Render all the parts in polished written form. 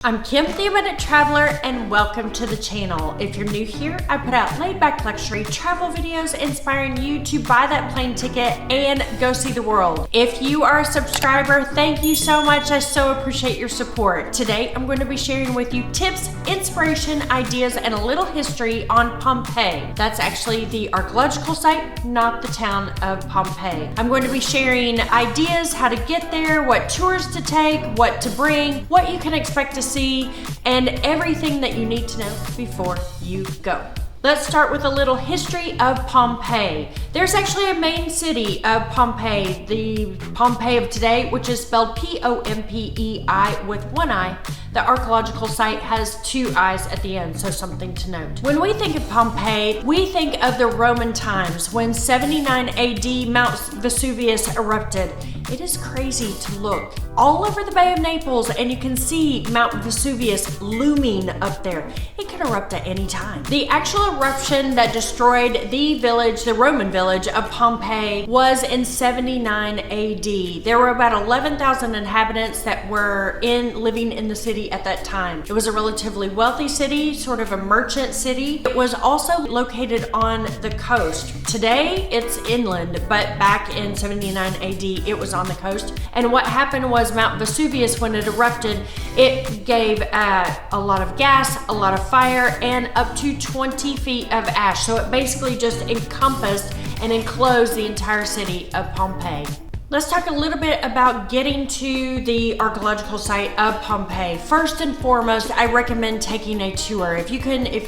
I'm Kim, the Abundant Traveler, and welcome to the channel. If you're new here, I put out laid-back luxury travel videos inspiring you to buy that plane ticket and go see the world. If you are a subscriber, thank you so much. I so appreciate your support. Today, I'm going to be sharing with you tips, inspiration, ideas, and a little history on Pompeii. That's actually the archaeological site, not the town of Pompeii. I'm going to be sharing ideas, how to get there, what tours to take, what to bring, what you can expect to see, and everything that you need to know before you go. Let's start with a little history of Pompeii. There's actually a main city of Pompeii, the Pompeii of today, which is spelled P-O-M-P-E-I with one I. The archaeological site has two I's at the end, so something to note. When we think of Pompeii, we think of the Roman times when 79 AD Mount Vesuvius erupted. It is crazy to look all over the Bay of Naples and you can see Mount Vesuvius looming up there. It could erupt at any time. The actual eruption that destroyed the village, the Roman village of Pompeii, was in 79 AD. There were about 11,000 inhabitants that were living in the city at that time. It was a relatively wealthy city, sort of a merchant city. It was also located on the coast. Today it's inland, but back in 79 AD it was on the coast. And what happened was Mount Vesuvius, when it erupted, it gave a lot of gas, a lot of fire, and up to 20 feet of ash. So it basically just encompassed and enclosed the entire city of Pompeii. Let's talk a little bit about getting to the archaeological site of Pompeii. First and foremost, I recommend taking a tour. If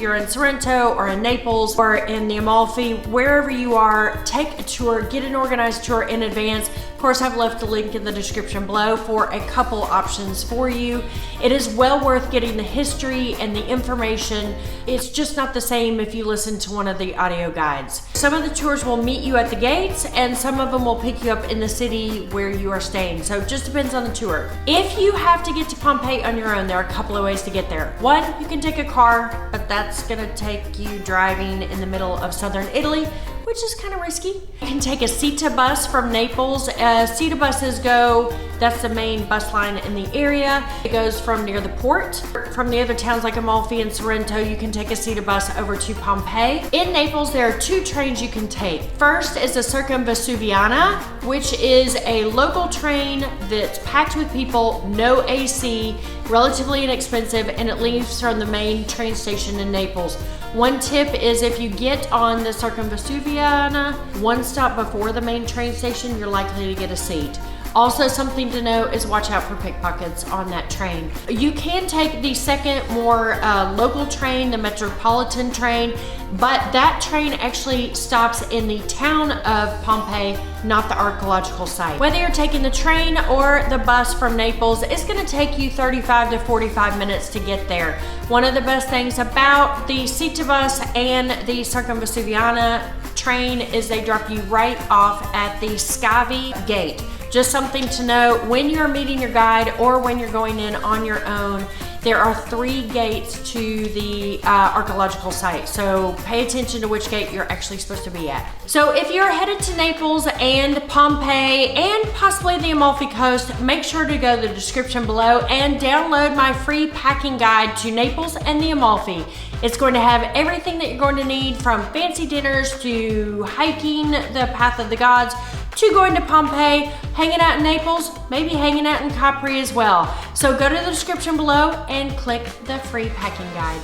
you're in Sorrento or in Naples or in the Amalfi, wherever you are, take a tour, get an organized tour in advance. Of course, I've left a link in the description below for a couple options for you. It is well worth getting the history and the information. It's just not the same if you listen to one of the audio guides. Some of the tours will meet you at the gates and some of them will pick you up in the city where you are staying. So it just depends on the tour. If you have to get to Pompeii on your own, there are a couple of ways to get there. One, you can take a car, but that's gonna take you driving in the middle of southern Italy, which is kind of risky. You can take a CETA bus from Naples. CETA buses go, that's the main bus line in the area. It goes from near the port. From the other towns like Amalfi and Sorrento, you can take a CETA bus over to Pompeii. In Naples, there are two trains you can take. First is the Vesuviana, which is a local train that's packed with people, no AC, relatively inexpensive, and it leaves from the main train station in Naples. One tip is if you get on the Vesuviana, one stop before the main train station, you're likely to get a seat. Also, something to note is watch out for pickpockets on that train. You can take the second, more local train, the Metropolitan train, but that train actually stops in the town of Pompeii, not the archaeological site. Whether you're taking the train or the bus from Naples, it's gonna take you 35 to 45 minutes to get there. One of the best things about the CETA bus and the Vesuviana train is they drop you right off at the Scavi gate. Just something to know when you're meeting your guide or when you're going in on your own, there are 3 gates to the archaeological site. So pay attention to which gate you're actually supposed to be at. So if you're headed to Naples and Pompeii and possibly the Amalfi Coast, make sure to go to the description below and download my free packing guide to Naples and the Amalfi. It's going to have everything that you're going to need, from fancy dinners to hiking the Path of the Gods to going to Pompeii, hanging out in Naples, maybe hanging out in Capri as well. So go to the description below and click the free packing guide.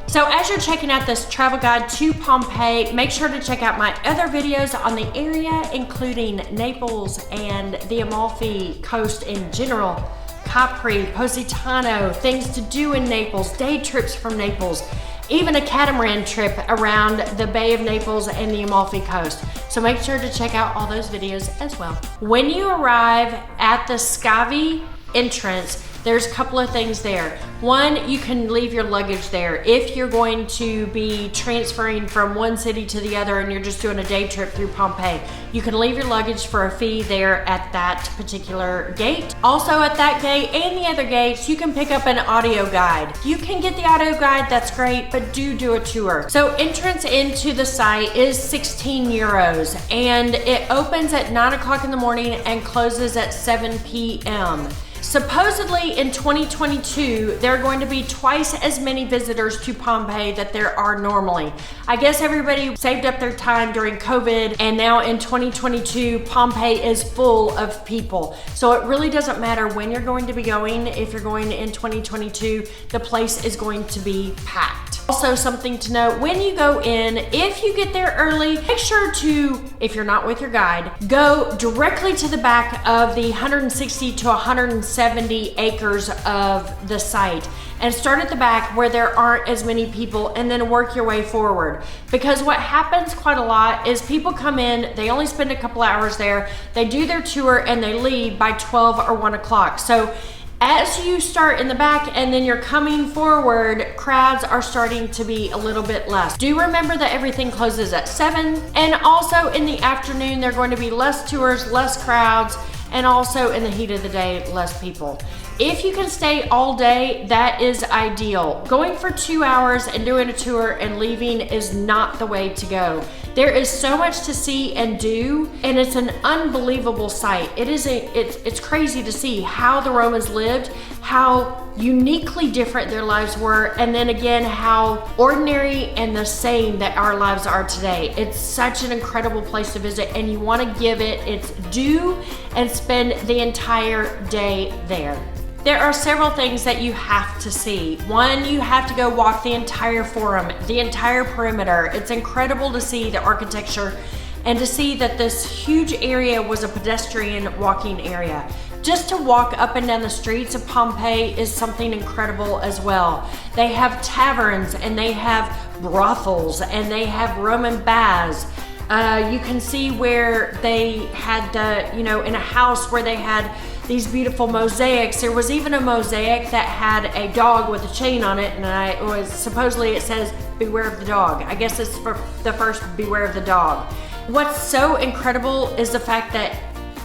So as you're checking out this travel guide to Pompeii, make sure to check out my other videos on the area, including Naples and the Amalfi Coast in general, Capri, Positano, things to do in Naples, day trips from Naples, even a catamaran trip around the Bay of Naples and the Amalfi Coast. So make sure to check out all those videos as well. When you arrive at the Scavi entrance, there's a couple of things there. One, you can leave your luggage there. If you're going to be transferring from one city to the other and you're just doing a day trip through Pompeii, you can leave your luggage for a fee there at that particular gate. Also at that gate and the other gates, you can pick up an audio guide. You can get the audio guide, that's great, but do a tour. So entrance into the site is 16 euros and it opens at 9 o'clock in the morning and closes at 7 p.m. Supposedly in 2022, there are going to be twice as many visitors to Pompeii that there are normally. I guess everybody saved up their time during COVID, and now in 2022, Pompeii is full of people. So it really doesn't matter when you're going to be going. If you're going in 2022, the place is going to be packed. Also, something to note, when you go in, if you get there early, make sure to, if you're not with your guide, go directly to the back of the 160 to 170 acres of the site and start at the back where there aren't as many people, and then work your way forward. Because what happens quite a lot is people come in, they only spend a couple hours there, they do their tour and they leave by 12 or 1 o'clock. So as you start in the back and then you're coming forward, crowds are starting to be a little bit less. Do remember that everything closes at 7, and also in the afternoon there are going to be less tours, less crowds, and also in the heat of the day, less people. If you can stay all day, that is ideal. Going for 2 hours and doing a tour and leaving is not the way to go. There is so much to see and do, and it's an unbelievable sight. It's crazy to see how the Romans lived, how uniquely different their lives were, and then again, how ordinary and the same that our lives are today. It's such an incredible place to visit, and you want to give it its due and spend the entire day there. There are several things that you have to see. One, you have to go walk the entire forum, the entire perimeter. It's incredible to see the architecture and to see that this huge area was a pedestrian walking area. Just to walk up and down the streets of Pompeii is something incredible as well. They have taverns and they have brothels and they have Roman baths. You can see where they had in a house where they had these beautiful mosaics. There was even a mosaic that had a dog with a chain on it, and supposedly it says, "Beware of the dog." I guess it's for the first "Beware of the dog." What's so incredible is the fact that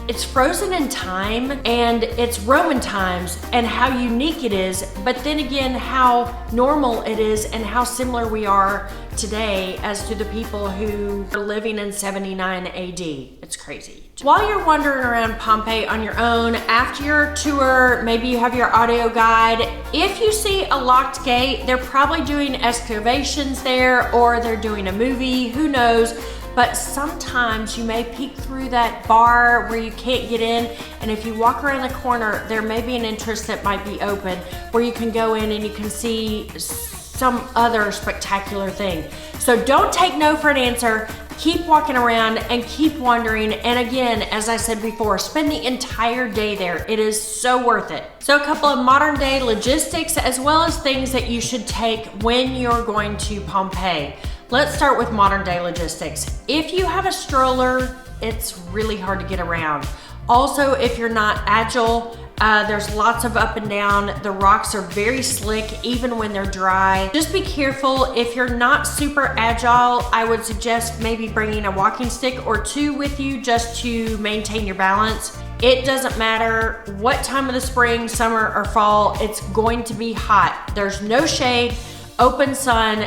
it's frozen in time and it's Roman times, and how unique it is, but then again, how normal it is and how similar we are today as to the people who are living in 79 AD. It's crazy. While you're wandering around Pompeii on your own, after your tour, maybe you have your audio guide, if you see a locked gate, they're probably doing excavations there, or they're doing a movie, who knows. But sometimes you may peek through that bar where you can't get in, and if you walk around the corner, there may be an entrance that might be open where you can go in and you can see some other spectacular thing. So don't take no for an answer. Keep walking around and keep wandering. And again, as I said before, spend the entire day there. It is so worth it. So a couple of modern day logistics, as well as things that you should take when you're going to Pompeii. Let's start with modern day logistics. If you have a stroller, it's really hard to get around. Also, if you're not agile, there's lots of up and down. The rocks are very slick even when they're dry. Just be careful. If you're not super agile, I would suggest maybe bringing a walking stick or two with you just to maintain your balance. It doesn't matter what time of the spring, summer, or fall, it's going to be hot. There's no shade, open sun.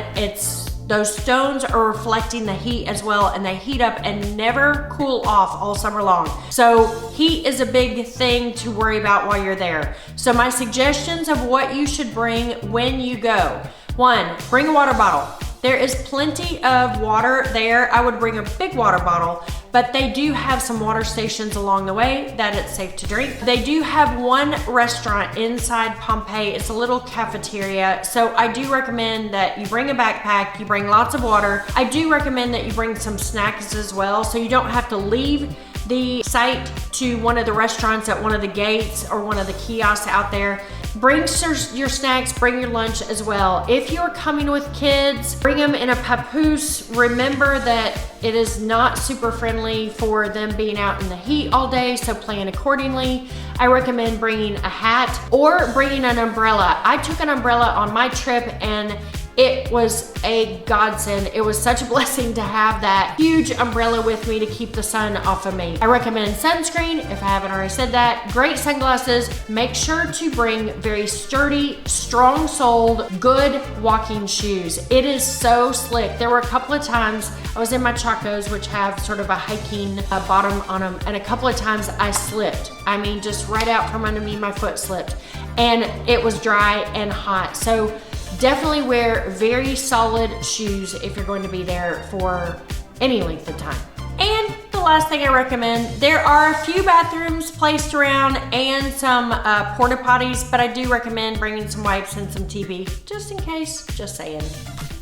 Those stones are reflecting the heat as well, and they heat up and never cool off all summer long. So heat is a big thing to worry about while you're there. So my suggestions of what you should bring when you go. 1, bring a water bottle. There is plenty of water there. I would bring a big water bottle, but they do have some water stations along the way that it's safe to drink. They do have one restaurant inside Pompeii. It's a little cafeteria. So I do recommend that you bring a backpack, you bring lots of water. I do recommend that you bring some snacks as well, so you don't have to leave the site to one of the restaurants at one of the gates or one of the kiosks out there. Bring your snacks, bring your lunch as well. If you're coming with kids, bring them in a papoose. Remember that it is not super friendly for them being out in the heat all day, so plan accordingly. I recommend bringing a hat or bringing an umbrella. I took an umbrella on my trip, and it was a godsend. It was such a blessing to have that huge umbrella with me to keep the sun off of me. I recommend sunscreen if I haven't already said that. Great sunglasses. Make sure to bring very sturdy, strong-soled, good walking shoes. It is so slick. There were a couple of times I was in my Chacos, which have sort of a hiking bottom on them, and a couple of times I slipped. I mean, just right out from under me, my foot slipped. And it was dry and hot. So definitely wear very solid shoes if you're going to be there for any length of time. And the last thing I recommend, there are a few bathrooms placed around and some porta potties, but I do recommend bringing some wipes and some TP, just in case, just saying.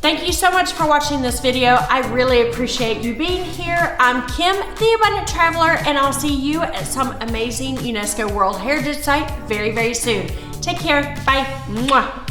Thank you so much for watching this video. I really appreciate you being here. I'm Kim, the Abundant Traveler, and I'll see you at some amazing UNESCO World Heritage Site very, very soon. Take care. Bye. Mwah.